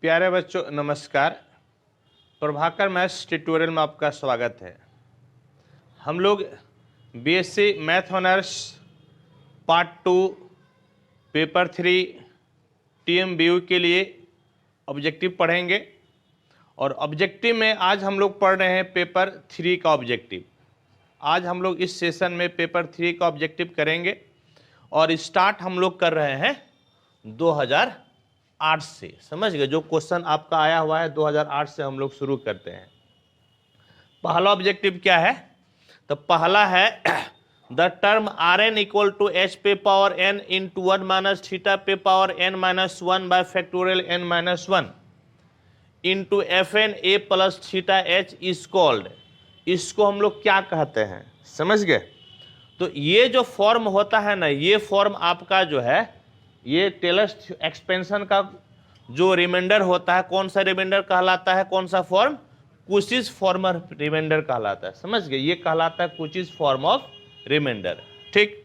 प्यारे बच्चों नमस्कार। प्रभाकर मैथ्स ट्यूटोरियल में आपका स्वागत है। हम लोग BSc math honours part 2 paper 3 TMBU के लिए ऑब्जेक्टिव पढ़ेंगे और ऑब्जेक्टिव में आज हम लोग पढ़ रहे हैं पेपर 3 का ऑब्जेक्टिव। आज हम लोग इस सेशन में पेपर 3 का ऑब्जेक्टिव करेंगे और स्टार्ट हम लोग कर रहे हैं 2008 से। समझ गए? जो क्वेश्चन आपका आया हुआ है 2008 से हम लोग शुरू करते हैं। पहला ऑब्जेक्टिव क्या है? तो पहला है the term R N equal to H पे power N into 1 minus theta पे power N minus 1 by factorial N minus 1 into F N A plus theta H is called. इसको हम लोग क्या कहते हैं? समझ गए? तो ये जो फॉर्म होता है ना, ये फॉर्म आपका जो है ये टेलर्स एक्सपेंशन का जो रिमाइंडर होता है, कौन सा रिमाइंडर कहलाता है? कौन सा फॉर्म? कुचिज फॉर्म ऑफ रिमाइंडर कहलाता है। समझ गए? ये कहलाता है कुचिज फॉर्म ऑफ रिमाइंडर। ठीक,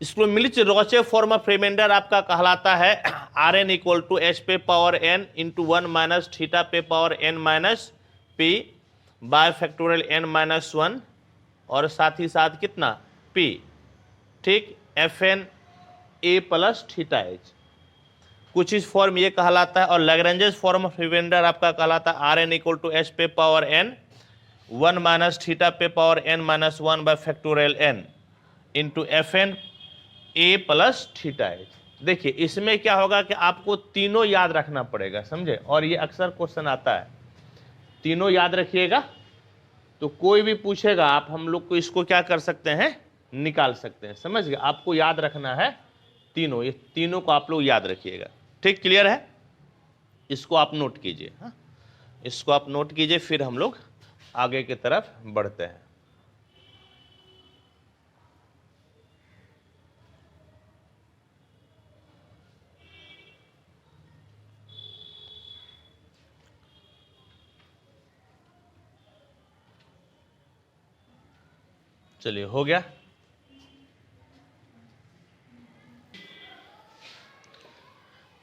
इसको मिलिच रोचे फॉर्म ऑफ रिमाइंडर आपका कहलाता है are N equal to H पे power N into 1 minus theta पे power N minus P by factorial N minus 1 और साथ ही साथ कितना? पी। ठीक, F N A plus theta H कुछ इस फॉर्म ये कहलाता है। और लैग्रेंजेस फॉर्म ऑफ रिमाइंडर आपका कहलाता है are N equal to H पे पावर एन 1 माइनस थीटा पे power N minus 1 by factorial n into F N A plus theta h. देखिए इसमें क्या होगा कि आपको तीनों याद रखना पड़ेगा। समझे? और ये अक्सर क्वेश्चन आता है, तीनों याद रखिएगा। तो कोई भी पूछेगा आप हम लोग को इसको क्या कर सकते हैं? निकाल सकते हैं। समझ गए? आपको याद रखना है तीनों, ये तीनों को आप लोग याद रखिएगा। ठीक, क्लियर है? इसको आप नोट कीजिए। हाँ, इसको आप नोट कीजिए, फिर हम लोग आगे की तरफ बढ़ते हैं। चलिए, हो गया।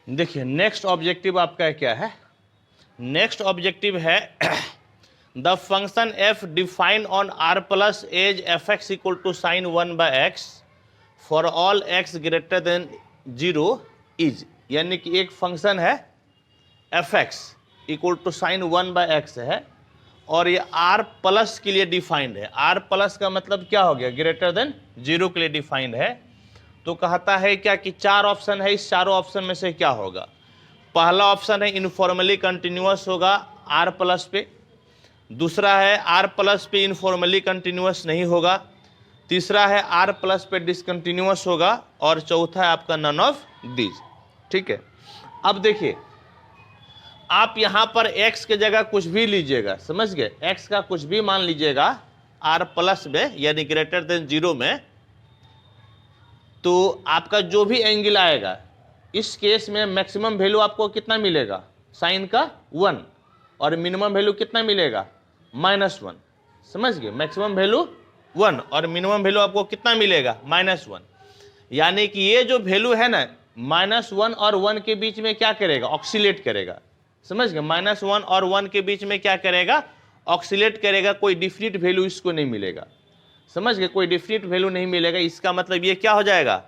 देखिए नेक्स्ट ऑब्जेक्टिव आपका क्या है? नेक्स्ट ऑब्जेक्टिव है the function f defined on r plus as f x equal to sine 1 by x for all x greater than 0 is. यानी कि एक फंक्शन है f x equal to sine 1 by x है और ये are plus के लिए defined है। आर प्लस का मतलब क्या हो गया? ग्रेटर देन 0 के लिए डिफाइंड है। तो कहता है क्या कि चार ऑप्शन है, इस चारों ऑप्शन में से क्या होगा? पहला ऑप्शन है इनफॉर्मली कंटिन्यूअस होगा आर प्लस पे, दूसरा है आर प्लस पे इनफॉर्मली कंटिन्यूअस नहीं होगा, तीसरा है आर प्लस पे डिसकंटिन्यूअस होगा और चौथा है आपका नन ऑफ दीज। ठीक है, अब देखिए आप यहां पर x के जगह कुछ भी लीजिएगा। समझ गए? x का कुछ भी मान लीजिएगा r प्लस में यानी ग्रेटर देन 0 में, तो आपका जो भी एंगल आएगा इस केस में मैक्सिमम वैल्यू आपको कितना मिलेगा? साइन का 1 और मिनिमम वैल्यू कितना मिलेगा? -1। समझ गए? मैक्सिमम वैल्यू 1 और मिनिमम वैल्यू आपको कितना मिलेगा? -1। यानी कि ये जो वैल्यू है ना -1 और 1 के बीच में क्या करेगा? ऑक्सीलेट करेगा। समझ गए? -1 और 1 के बीच में क्या करेगा? ऑक्सीलेट करेगा। कोई डिफिनिट वैल्यू इसको नहीं मिलेगा। समझ गए? कोई डिफिनिट वैल्यू नहीं मिलेगा। इसका मतलब ये क्या हो जाएगा?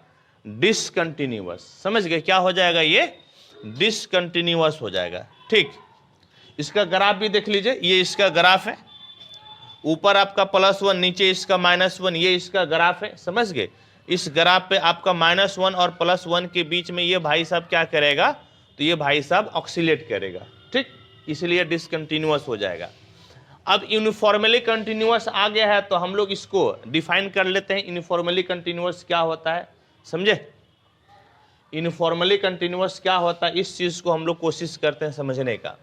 डिसकंटिन्यूअस। समझ गए? क्या हो जाएगा? ये डिसकंटिन्यूअस हो जाएगा। ठीक, इसका ग्राफ भी देख लीजिए। ये इसका ग्राफ है, ऊपर आपका +1 नीचे इसका -1, ये इसका ग्राफ है। समझ गए? इस ग्राफ पे आपका -1 और +1 के बीच में ये भाई साहब क्या करेगा? तो ये भाई साहब ऑक्सीलेट करेगा। ठीक, इसलिए डिसकंटिन्यूअस हो जाएगा। अब यूनिफॉर्मली कंटिन्यूअस आ गया है तो हम लोग इसको डिफाइन कर लेते हैं। यूनिफॉर्मली कंटिन्यूअस क्या होता है? समझे? यूनिफॉर्मली कंटिन्यूअस क्या होता है, इस चीज को हम लोग कोशिश करते हैं समझने का।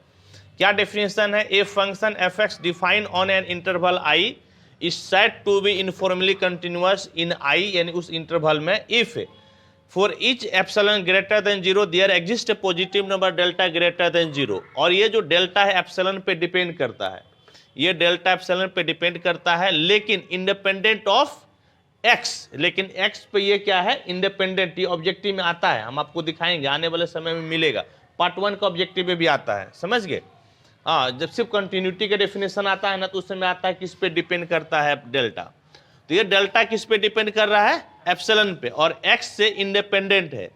क्या डेफिनेशन है? A function F X define on an interval I is said to be uniformly continuous in I, यानी उस इंटरवल में if for each epsilon greater than 0 there exist a positive number delta greater than 0। और ये जो delta है epsilon पे depend करता है, ये डेल्टा एप्सिलॉन पे डिपेंड करता है, लेकिन इंडिपेंडेंट ऑफ एक्स। लेकिन एक्स पे ये क्या है? इंडिपेंडेंट। ये ऑब्जेक्टिव में आता है, हम आपको दिखाएंगे, आने वाले समय में मिलेगा। पार्ट 1 का ऑब्जेक्टिव में भी आता है, समझ गए। हाँ, जब सिर्फ कंटिन्यूटी का डेफिनेशन आता है ना तो उस समय आता है किस पे डिपेंड करता है, डेल्टा। तो ये डेल्टा किस पे डिपेंड कर रहा है, एप्सिलॉन पे, और एक्स से इंडिपेंडेंट है।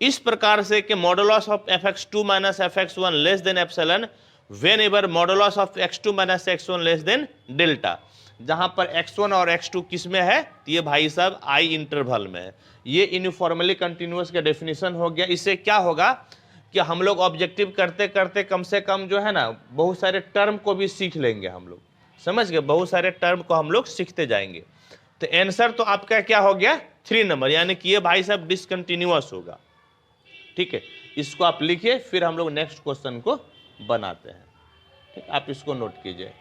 इस प्रकार से कि modulus of fx2 minus fx1 less than epsilon when ever modulus of x2 minus x1 less than delta. जहां पर x1 और x2 किस में है, तो ये भाई साहब आई इंटरवल में है। ये यूनिफॉर्मली कंटिन्यूअस का डेफिनेशन हो गया। इससे क्या होगा कि हम लोग ऑब्जेक्टिव करते करते कम से कम जो है ना बहुत सारे टर्म को भी सीख लेंगे हम लोग, समझ गए, बहुत सारे टर्म को हम लोग सीखते जाएंगे। तो आंसर तो आपका क्या हो गया, 3 नंबर, यानी कि ये भाई साहब डिसकंटिन्यूअस होगा। ठीक है, इसको आप लिखिए, फिर हम लोग नेक्स्ट क्वेश्चन को बनाते हैं। ठीक, आप इसको नोट कीजिए।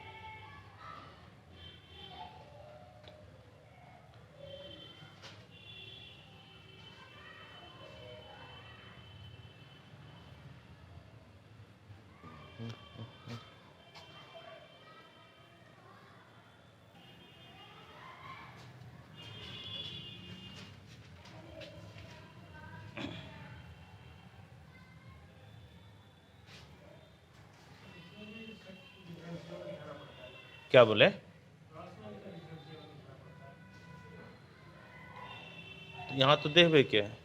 क्या बोले, तो यहाँ तो देखबे क्या है,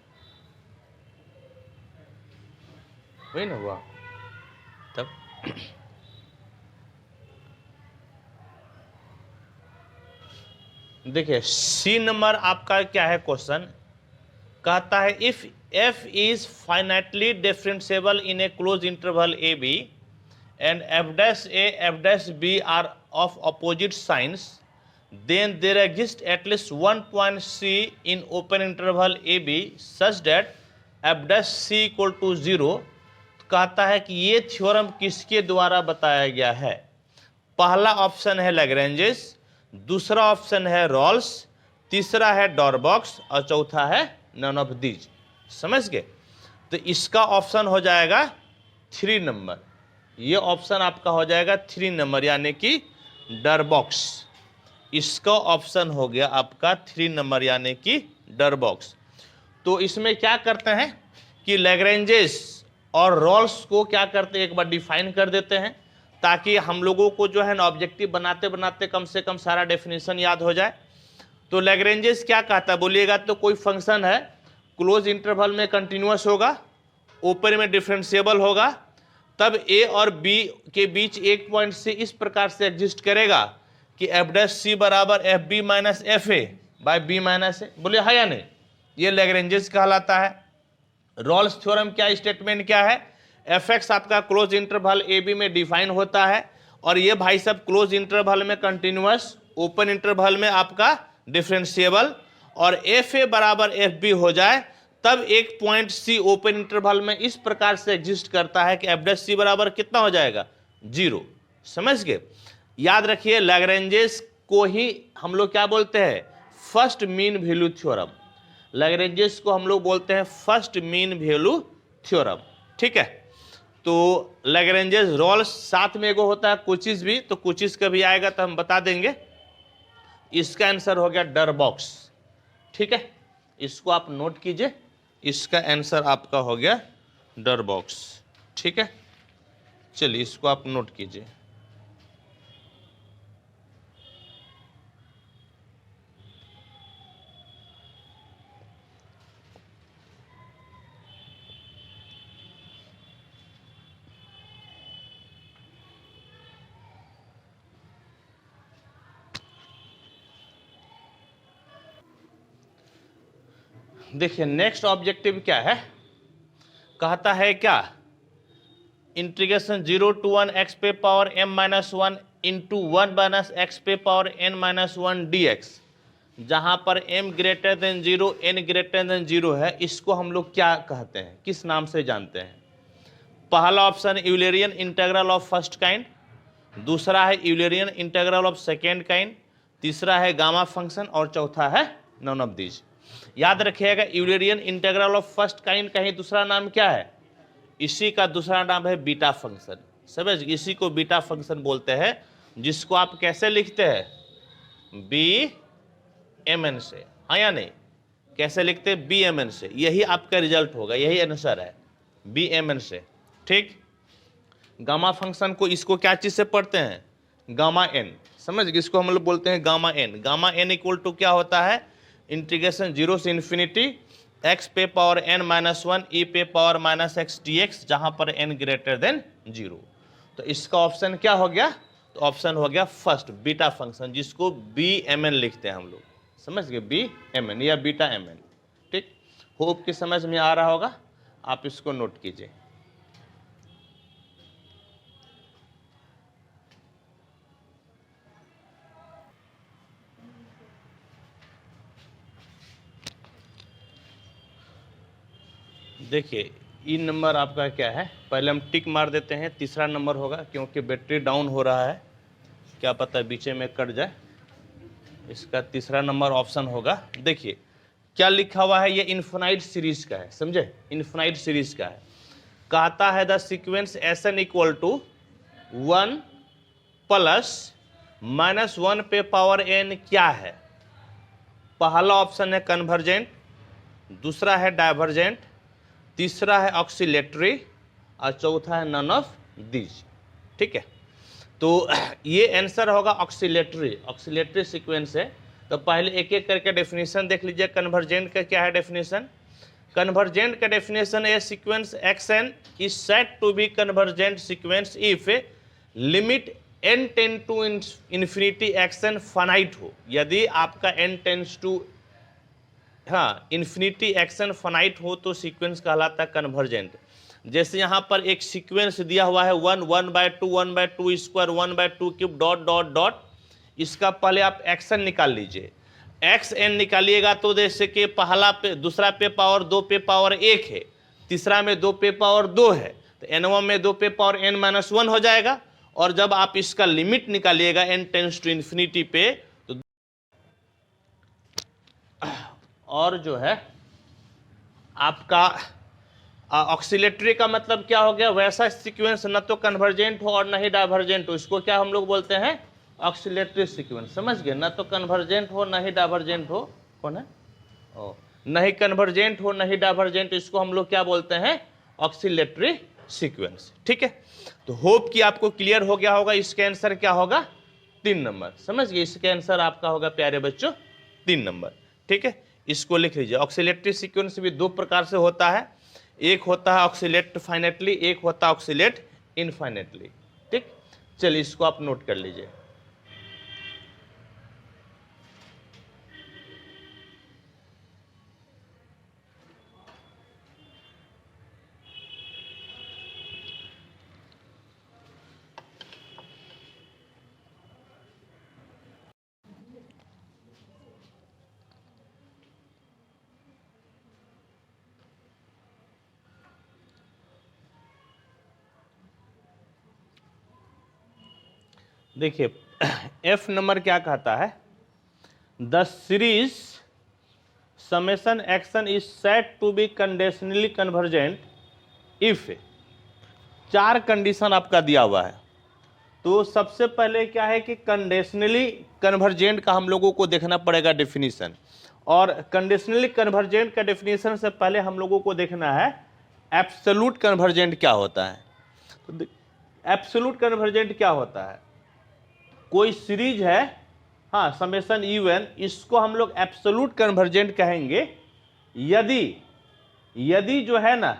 वही ना हुआ तब। देखिए सी नंबर आपका क्या है क्वेश्चन, कहता है if f is finitely differentiable in a closed interval a b and f dash a f dash b are of opposite signs, then there exists at least one point c in open interval ab such that f dash c equal to 0। कहता है कि ये theorem किसके द्वारा बताया गया है। पहला ऑप्शन है लैग्रेंजेस, दूसरा ऑप्शन है रॉल्स, तीसरा है डॉरबॉक्स और चौथा है नन ऑफ दीज। समझ गए, तो इसका ऑप्शन हो जाएगा 3 नंबर। ये ऑप्शन आपका हो जाएगा 3 नंबर, यानी कि डरबॉक्स। इसका ऑप्शन हो गया आपका 3 नंबर, यानी कि डरबॉक्स। तो इसमें क्या करते हैं कि लैग्रेंजेस और रॉल्स को क्या करते हैं, एक बार डिफाइन कर देते हैं, ताकि हम लोगों को जो है ना ऑब्जेक्टिव बनाते बनाते कम से कम सारा डेफिनेशन याद हो जाए। तो लैग्रेंजेस क्या कहता है बोलिएगा, तो कोई फंक्शन है क्लोज इंटरवल में कंटिन्यूअस होगा, ओपन में डिफरेंशिएबल होगा, तब ए और बी के बीच एक पॉइंट से इस प्रकार से एग्जिस्ट करेगा कि एफ डैश सी बराबर F B minus F A by B minus A. बोले है या नहीं, ये लैग्रेंजेस कहलाता है। रॉल्स थ्योरम क्या स्टेटमेंट क्या है, एफ एक्स आपका क्लोज इंटरवल ए बी में डिफाइन होता है, और ये भाई सब क्लोज इंटरवल में कंटिन्यूअस, ओपन इंटरवल में आपका डिफरेंशिएबल, और एफ ए बराबर एफ बी हो जाए तब एक पॉइंट सी ओपन इंटरवल में इस प्रकार से एग्जिस्ट करता है कि एफ डैश सी बराबर कितना हो जाएगा, 0। समझ गए, याद रखिए लैग्रेंजेस को ही हम लोग क्या बोलते हैं, first mean value theorem. Lagrange's को हम लोग बोलते हैं फर्स्ट मीन वैल्यू थ्योरम। ठीक है, तो लैग्रेंजेस रॉल्स साथ में एगो होता है कोचिज भी, तो कोचिज का भी आएगा तो हम बता देंगे। इसका आंसर हो गया डरबॉक्स। ठीक है, इसको आप नोट कीजिए, इसका आंसर आपका हो गया डरबॉक्स। ठीक है, चलिए इसको आप नोट कीजिए। देखिए नेक्स्ट ऑब्जेक्टिव क्या है, कहता है क्या, इंटीग्रेशन 0 to 1 x पे power m minus 1 into 1 minus x पे पावर n माइनस 1 dx, जहां पर m greater than 0 n greater than 0 है, इसको हम लोग क्या कहते हैं, किस नाम से जानते हैं। पहला option Eulerian integral of first kind, दूसरा है Eulerian integral of second kind, तीसरा है गामा फंक्शन और चौथा है नन ऑफ दीज। याद रखिएगा Eulerian integral of first kind का ही दूसरा नाम क्या है, इसी का दूसरा नाम है बीटा फंक्शन। समझ, इसी को बीटा फंक्शन बोलते हैं, जिसको आप कैसे लिखते हैं, बी एम एन से, हाँ या नहीं, कैसे लिखते हैं, बी एम एन से। यही आपका रिजल्ट होगा, यही आंसर है, बी एम एन से। ठीक। गामा फंक्शन को इसको क्या चीज से पढ़ते हैं, गामा एन, समझ गए, इसको हम लोग बोलते हैं gamma n. Gamma n equal to क्या होता है, इंटीग्रेशन 0 से इन्फिनिटी x पे पावर n माइनस 1 e पे पावर माइनस एक्स dx, जहां पर n ग्रेटर देन 0। तो इसका ऑप्शन क्या हो गया, तो ऑप्शन हो गया फर्स्ट, बीटा फंक्शन, जिसको BMN लिखते हैं हम लोग, समझ गए, BMN या बीटा MN। ठीक, होप की समझ में आ रहा होगा, आप इसको नोट कीजिए। देखिए ई नंबर आपका क्या है, पहले हम टिक मार देते हैं, तीसरा नंबर होगा, क्योंकि बैटरी डाउन हो रहा है, क्या पता बीच में कट जाए। इसका तीसरा नंबर ऑप्शन होगा। देखिए क्या लिखा हुआ है, ये इन्फिनाइट सीरीज का है, समझे, इन्फिनाइट सीरीज का है। कहता है the sequence SN equal to 1 plus minus 1 पे पावर n क्या है। पहला ऑप्शन है कन्वर्जेंट, दूसरा है डाइवर्जेंट, तीसरा है ऑक्सीलेटरी और चौथा है नन ऑफ दीज। ठीक है, तो ये आंसर होगा ऑक्सीलेटरी, ऑक्सीलेटरी सीक्वेंस है। तो पहले एक एक करके डेफिनेशन देख लीजिए। कन्वर्जेंट का क्या है डेफिनेशन, कन्वर्जेंट का डेफिनेशन है sequence XN is said to be convergent sequence if limit n tend to infinity XN finite हो। यदि आपका n tends to infinity XN finite हो तो सीक्वेंस कहलाता है कन्वर्जेंट। जैसे यहाँ पर एक सीक्वेंस दिया हुआ है 1 1/2 1/2 square 1/2 cube dot dot dot, इसका पहले आप XN निकाल लीजिए। XN निकालिएगा तो जैसे कि पहला पे, दूसरा पे पावर 2 पे पावर 1 है, तीसरा में 2 पे पावर 2 है, तो N1 में 2 पे पावर n-1 हो जाएगा। और जब आप इसका लिमिट निकालिएगा n टेंड्स टू इन्फिनिटी पे, तो और जो है आपका ऑक्सीलेटरी का मतलब क्या हो गया, वैसा सीक्वेंस न तो कन्वर्जेंट हो और न ही डाइवर्जेंट हो, इसको क्या हम लोग बोलते हैं, ऑक्सीलेटरी सीक्वेंस, समझ गए, न तो कन्वर्जेंट हो न ही डाइवर्जेंट हो, कौन है, ओ, न ही कन्वर्जेंट हो न ही डाइवर्जेंट, इसको हम लोग क्या बोलते हैं, ऑक्सीलेटरी सीक्वेंस। ठीक है, तो होप कि आपको क्लियर हो गया होगा। इसका आंसर क्या होगा, 3 नंबर, समझ गए, इसका आंसर आपका होगा प्यारे बच्चों 3 नंबर। ठीक है, इसको लिख लीजिए। ऑक्सीलेटरी सीक्वेंस भी 2 प्रकार से होता है, एक होता है ऑक्सीलेट फाइनेटली, एक होता है ऑक्सीलेट इनफाइनेटली। ठीक, चलिए इसको आप नोट कर लीजिए। देखिए F नंबर क्या कहता है, the series summation action is said to be conditionally convergent if 4 condition आपका दिया हुआ है। तो सबसे पहले क्या है कि कंडीशनली कन्वर्जेंट का हम लोगों को देखना पड़ेगा डेफिनेशन, और कंडीशनली कन्वर्जेंट का डेफिनेशन से पहले हम लोगों को देखना है एब्सोल्यूट कन्वर्जेंट क्या होता है। तो एब्सोल्यूट कन्वर्जेंट क्या होता है, कोई सीरीज है, हाँ, समेशन UN, इसको हम लोग एब्सोल्यूट कन्वर्जेंट कहेंगे यदि जो है ना,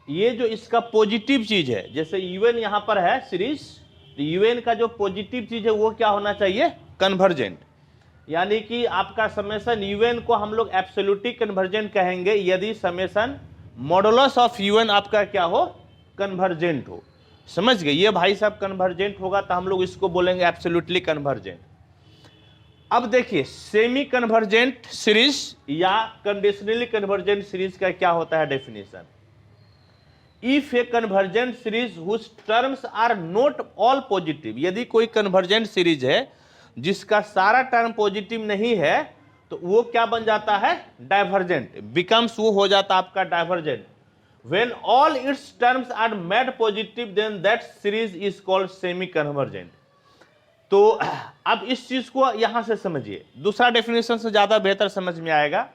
ये जो इसका पॉजिटिव चीज है, जैसे UN यहां पर है सीरीज, तो UN का जो पॉजिटिव चीज है वो क्या होना चाहिए, कन्वर्जेंट। यानी कि आपका समेशन UN को हम लोग एब्सोल्यूटली कन्वर्जेंट कहेंगे यदि समेशन मॉडुलस ऑफ UN आपका क्या हो, कन्वर्जेंट हो। समझ गए, ये भाई साहब कन्वर्जेंट होगा तो हम लोग इसको बोलेंगे एब्सोल्युटली कन्वर्जेंट। अब देखिए सेमी कन्वर्जेंट सीरीज या कंडीशनली कन्वर्जेंट सीरीज का क्या होता है definition, if a convergent series whose terms are not all positive, यदि कोई कन्वर्जेंट सीरीज है जिसका सारा टर्म पॉजिटिव नहीं है तो वो क्या बन जाता है, डाइवर्जेंट, बिकम्स, वो हो जाता आपका divergent. When all its terms are made positive, then that series is called semi-convergent. तो अब इस चीज को यहां से समझिए, दूसरा डेफिनेशन से ज्यादा बेहतर समझ में आएगा।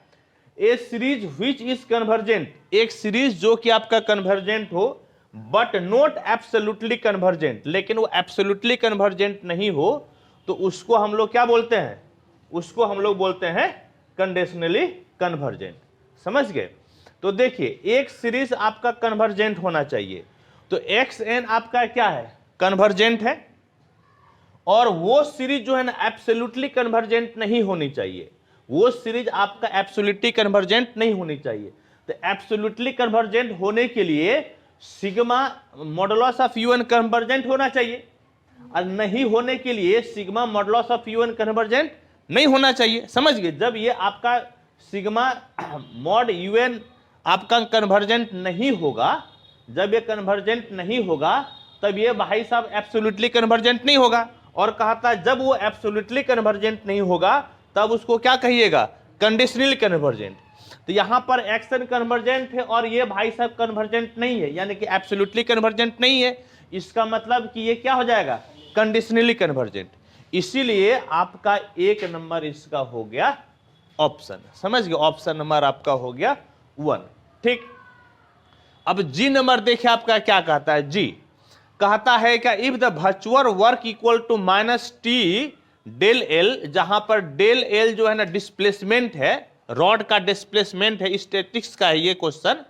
ए सीरीज विच इज कन्वर्जेंट, एक सीरीज जो कि आपका कन्वर्जेंट हो, बट नॉट एब्सोल्युटली कन्वर्जेंट, लेकिन वो एब्सोल्युटली कन्वर्जेंट नहीं हो तो उसको हम लोग क्या बोलते हैं, उसको हम लोग बोलते हैं कंडीशनली कन्वर्जेंट। समझ गए? तो देखिए एक सीरीज आपका कन्वर्जेंट होना चाहिए, तो एक्स एन आपका क्या है, कन्वर्जेंट है, और वो सीरीज जो है ना एब्सोल्युटली कन्वर्जेंट नहीं होनी चाहिए, वो सीरीज आपका एब्सोल्युटली कन्वर्जेंट नहीं होनी चाहिए। तो एब्सोल्युटली कन्वर्जेंट होने के लिए sigma modulus of UN convergent होना चाहिए, और नहीं होने के लिए sigma modulus of UN convergent नहीं होना चाहिए। समझ गए? जब ये आपका सिग्मा मॉड यूएन आपका कन्वर्जेंट नहीं होगा, जब ये कन्वर्जेंट नहीं होगा तब ये भाई साहब एब्सोल्युटली कन्वर्जेंट नहीं होगा। और कहा था जब वो एब्सोल्युटली कन्वर्जेंट नहीं होगा तब उसको क्या कहिएगा, कंडीशनली कन्वर्जेंट। तो यहां पर एक्शन कन्वर्जेंट है और ये भाई साहब कन्वर्जेंट नहीं है, यानी कि एब्सोल्युटली कन्वर्जेंट नहीं है, इसका मतलब कि ये क्या हो जाएगा, कंडीशनली कन्वर्जेंट। इसीलिए आपका एक नंबर इसका हो गया ऑप्शन। समझ गए? ऑप्शन नंबर आपका हो गया 1। ठीक, अब जी नंबर देखिए आपका क्या कहता है। जी कहता है क्या, if the virtual work equal to minus t del l, जहां पर डेल एल जो है ना डिस्प्लेसमेंट है, रॉड का डिस्प्लेसमेंट है, स्टैटिक्स का है ये question.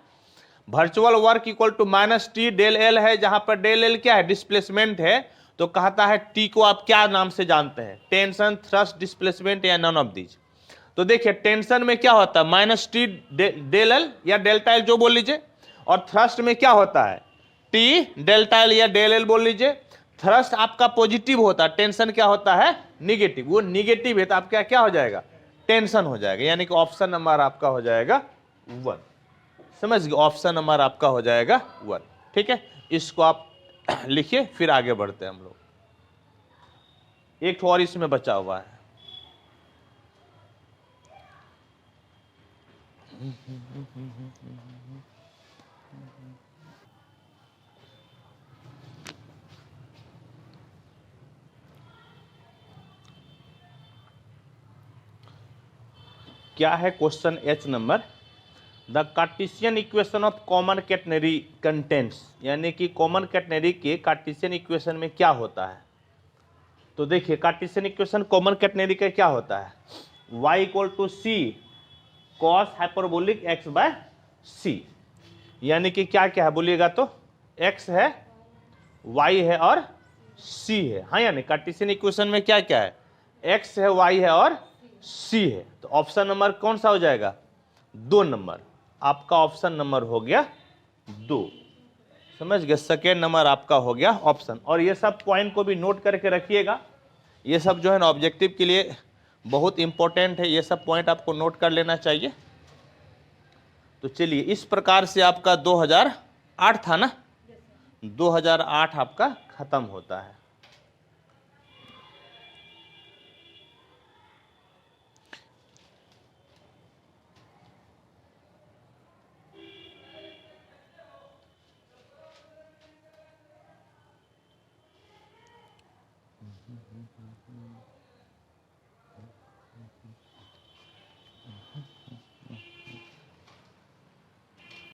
Virtual work equal to minus t del l है, जहां पर डेल एल क्या है, डिस्प्लेसमेंट है। तो कहता है टी को आप क्या नाम से जानते हैं, टेंशन, थ्रस्ट, डिस्प्लेसमेंट या नन ऑफ दीज। तो देखिए टेंशन में क्या होता है, माइनस टी डेल एल या डेल्टा एल जो बोल लीजिए, और थ्रस्ट में क्या होता है, टी डेल्टा एल या डेल एल बोल लीजिए। थ्रस्ट आपका पॉजिटिव होता है, टेंशन क्या होता है, निगेटिव। वो निगेटिव है तो आपका क्या हो जाएगा, टेंशन हो जाएगा, यानी कि ऑप्शन नंबर आपका हो जाएगा 1। समझ गए? ऑप्शन नंबर आपका हो जाएगा 1। ठीक है, इसको आप लिखिए, फिर आगे बढ़ते हैं हम लोग। एक और इसमें बचा हुआ है। क्या है question H number, the Cartesian equation of common catenary contents, यानी कि कॉमन कैटेनरी के कार्टेशियन इक्वेशन में क्या होता है। तो देखिए कार्टेशियन इक्वेशन कॉमन कैटेनरी का क्या होता है, y equal to C cos hyperbolic x by C, यानी कि क्या क्या है बोलिएगा तो x है, y है और c है। हाँ, यानी कार्टेशियन इक्वेशन में क्या क्या है, x है, y है और c है। तो ऑप्शन नंबर कौन सा हो जाएगा, 2 नंबर। आपका ऑप्शन नंबर हो गया 2। समझ गए? सेकेंड नंबर आपका हो गया ऑप्शन। और ये सब पॉइंट को भी नोट करके रखिएगा, ये सब जो है ना ऑब्जेक्टिव के लिए बहुत इंपॉर्टेंट है, ये सब पॉइंट आपको नोट कर लेना चाहिए। तो चलिए इस प्रकार से आपका 2008 था ना, 2008 आपका खत्म होता है।